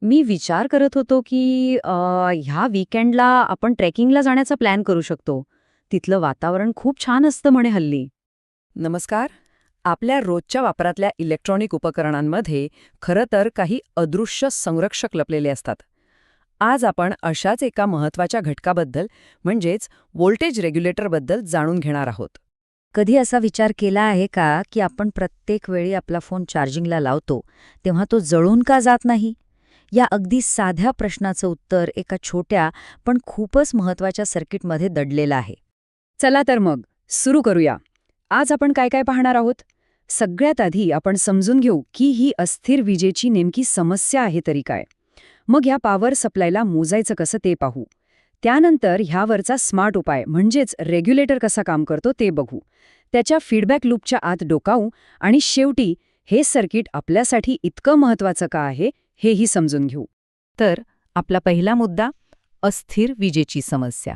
मी विचार करत होतो की ह्या वीकेंडला आपण ट्रेकिंगला जाण्याचा प्लॅन करू शकतो. तिथलं वातावरण खूप छान असतं म्हणे हल्ली. नमस्कार. आपल्या रोजच्या वापरातल्या इलेक्ट्रॉनिक उपकरणांमध्ये खरं तर काही अदृश्य संरक्षक लपलेले असतात. आज आपण अशाच एका महत्त्वाच्या घटकाबद्दल म्हणजेच व्होल्टेज रेग्युलेटरबद्दल जाणून घेणार आहोत. कधी असा विचार केला आहे का की आपण प्रत्येक वेळी आपला फोन चार्जिंगला लावतो तेव्हा तो जळून का जात नाही? या अगदी साध्या प्रश्नाचं उत्तर एका छोट्या पण खूपच महत्वाच्या सर्किटमध्ये दडलेलं आहे. चला तर मग सुरू करूया. आज आपण काय काय पाहणार आहोत? सगळ्यात आधी आपण समजून घेऊ की ही अस्थिर विजेची नेमकी समस्या आहे तरी काय. मग ह्या पॉवर सप्लायला मोजायचं कसं ते पाहू. त्यानंतर ह्यावरचा स्मार्ट उपाय म्हणजेच रेग्युलेटर कसा काम करतो ते बघू. त्याच्या फीडबॅक लूपच्या आत डोकावू आणि शेवटी हे सर्किट आपल्यासाठी इतकं महत्त्वाचं का आहे हेही समजून घेऊ. तर आपला पहिला मुद्दा, अस्थिर विजेची समस्या.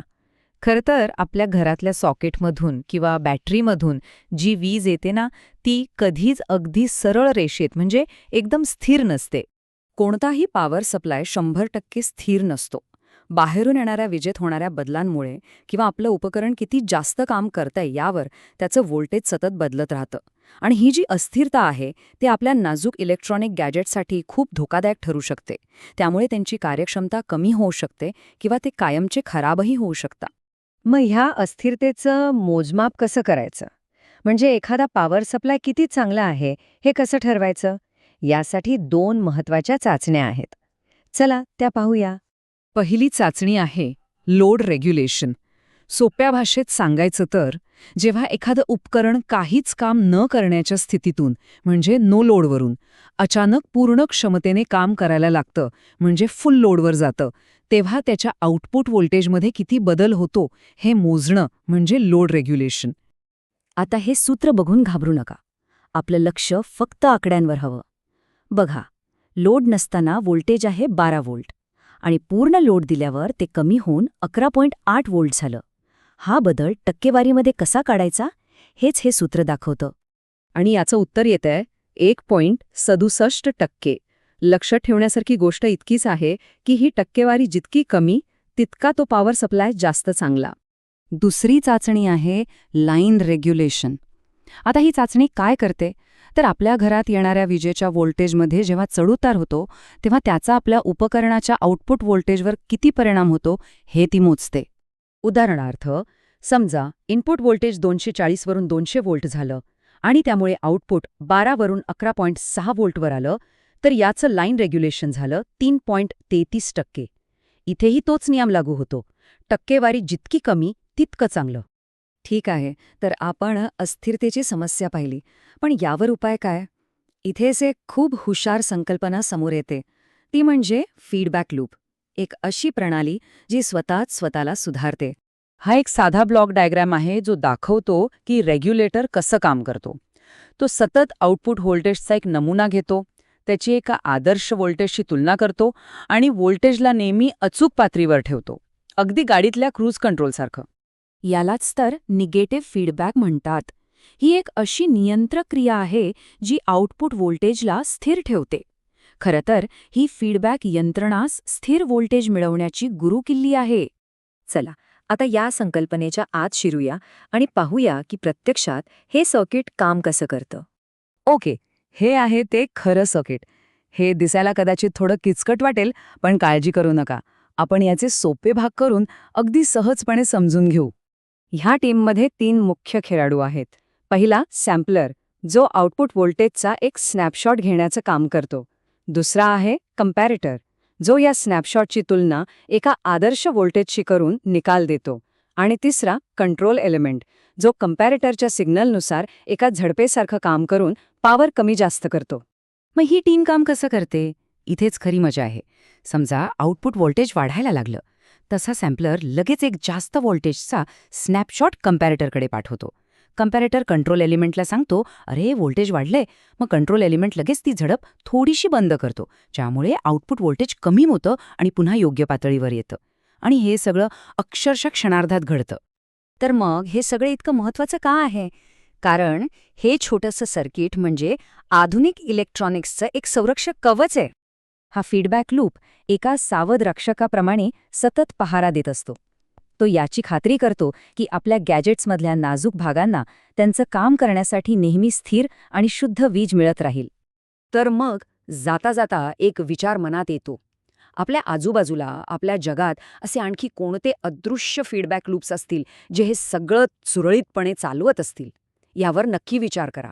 खरं तर आपल्या घरातल्या सॉकेटमधून किंवा बॅटरीमधून जी वीज येते ना, ती कधीच अगदी सरळ रेषेत म्हणजे एकदम स्थिर नसते. कोणताही पॉवर सप्लाय 100% स्थिर नसतो. बाहेरून येणाऱ्या विजेत होणाऱ्या बदलांमुळे किंवा आपलं उपकरण किती जास्त काम करतंय यावर त्याचं व्होल्टेज सतत बदलत राहतं. आणि ही जी अस्थिरता आहे ती आपल्या नाजूक इलेक्ट्रॉनिक गॅजेटसाठी खूप धोकादायक ठरू शकते. त्यामुळे त्यांची कार्यक्षमता कमी होऊ शकते किंवा ते कायमचे खराबही होऊ शकतात. मग ह्या अस्थिरतेचं मोजमाप कसं करायचं? म्हणजे एखादा पॉवर सप्लाय किती चांगला आहे हे कसं ठरवायचं? यासाठी 2 महत्वाच्या चाचण्या आहेत. चला त्या पाहूया. पहिली चाचणी आहे लोड रेग्युलेशन. सोप्या भाषेत सांगायचं तर जेव्हा एखादं उपकरण काहीच काम न करण्याच्या स्थितीतून म्हणजे नो लोडवरून अचानक पूर्ण क्षमतेने काम करायला लागतं म्हणजे फुल लोडवर जातं, तेव्हा त्याच्या आउटपुट व्होल्टेजमध्ये किती बदल होतो हे मोजणं म्हणजे लोड रेग्युलेशन. आता हे सूत्र बघून घाबरू नका. आपलं लक्ष फक्त आकड्यांवर हवं. बघा, लोड नसताना व्होल्टेज आहे 12 व्होल्ट आणि पूर्ण लोड दिल्यावर ते कमी होऊन 11.8 व्होल्ट झालं. हा बदल टक्केवारीमध्ये कसा काढायचा हेच हे सूत्र दाखवतं. आणि याचं उत्तर येतंय 1.67%. लक्षात ठेवण्यासारखी गोष्ट इतकीच आहे की ही टक्केवारी जितकी कमी तितका तो पॉवर सप्लाय जास्त चांगला. दुसरी चाचणी आहे लाईन रेग्युलेशन. आता ही चाचणी काय करते तर आपल्या घरात येणाऱ्या विजेच्या व्होल्टेजमध्ये जेव्हा चढउतार होतो तेव्हा त्याचा आपल्या उपकरणाच्या आउटपुट व्होल्टेजवर किती परिणाम होतो हे ती मोजते. उदाहरणार्थ, समजा इनपुट व्होल्टेज 240 वरून 200 व्होल्ट झालं आणि त्यामुळे आउटपुट 12 वरून 11.6 व्होल्टवर आलं, तर याचं लाईन रेग्युलेशन झालं 3.33%. इथेही तोच नियम लागू होतो. टक्केवारी जितकी कमी तितकं चांगलं. ठीक आहे, तर आपण अस्थिरतेची समस्या पाहिली, पण यावर उपाय काय? इथेच एक खूप हुशार संकल्पना समोर येते. ती म्हणजे फीडबॅक लूप. एक अशी प्रणाली जी स्वतःच स्वतःला सुधारते. हा एक साधा ब्लॉक डायग्राम आहे जो दाखवतो की रेग्युलेटर कसं काम करतो. तो सतत आउटपुट व्होल्टेजचा एक नमुना घेतो, त्याची एका आदर्श व्होल्टेजशी तुलना करतो आणि व्होल्टेजला नेहमी अचूक पातळीवर ठेवतो, अगदी गाडीतल्या क्रूज कंट्रोलसारखं. यालाच तर निगेटिव्ह फीडबॅक म्हणतात. ही एक अशी नियंत्रक क्रिया आहे जी आउटपुट व्होल्टेजला स्थिर ठेवते. खरं तर ही फीडबॅक यंत्रणास स्थिर व्होल्टेज मिळवण्याची गुरुकिल्ली आहे. चला, आता या संकल्पनेच्या आत शिरूया आणि पाहूया की प्रत्यक्षात हे सर्किट काम कसं करतं. ओके, हे आहे ते खरं सर्किट. हे दिसायला कदाचित थोडं किचकट वाटेल, पण काळजी करू नका. आपण याचे सोपे भाग करून अगदी सहजपणे समजून घेऊ. ह्या टीममध्ये 3 मुख्य खेळाडू आहेत. पहिला सॅम्पलर, जो आउटपुट व्होल्टेजचा एक स्नॅपशॉट घेण्याचं काम करतो. दुसरा आहे कंपॅरेटर, जो या स्नॅपशॉटची तुलना एका आदर्श व्होल्टेजशी करून निकाल देतो. आणि तिसरा कंट्रोल एलिमेंट, जो कंपॅरेटरच्या सिग्नलनुसार एका झडपेसारखं काम करून पॉवर कमी जास्त करतो. मग ही टीम काम कसं करते? इथेच खरी मजा आहे. समजा आउटपुट व्होल्टेज वाढायला लागलं, तसा सॅम्पलर लगेच एक जास्त व्होल्टेजचा स्नॅपशॉट कंपॅरेटरकडे पाठवतो. कंपॅरेटर कंट्रोल एलिमेंटला सांगतो, अरे व्होल्टेज वाढलंय. मग कंट्रोल एलिमेंट लगेच ती झडप थोडीशी बंद करतो, ज्यामुळे आउटपुट व्होल्टेज कमी होतं आणि पुन्हा योग्य पातळीवर येतं. आणि हे सगळं अक्षरशः क्षणार्धात घडतं. तर मग हे सगळं इतकं महत्वाचं का आहे? कारण हे छोटंसं सर्किट म्हणजे आधुनिक इलेक्ट्रॉनिक्सचं एक संरक्षक कवच आहे. हा फीडबॅक लूप एका सावध रक्षकाप्रमाणे सतत पहारा देत असतो. तो याची खात्री करतो की आपल्या गॅजेट्समधल्या नाजूक भागांना त्यांचं काम करण्यासाठी नेहमी स्थिर आणि शुद्ध वीज मिळत राहील. तर मग जाता जाता एक विचार मनात येतो. आपल्या आजूबाजूला, आपल्या जगात असे आणखी कोणते अदृश्य फीडबॅक लूप्स असतील जे हे सगळं सुरळीतपणे चालवत असतील? यावर नक्की विचार करा.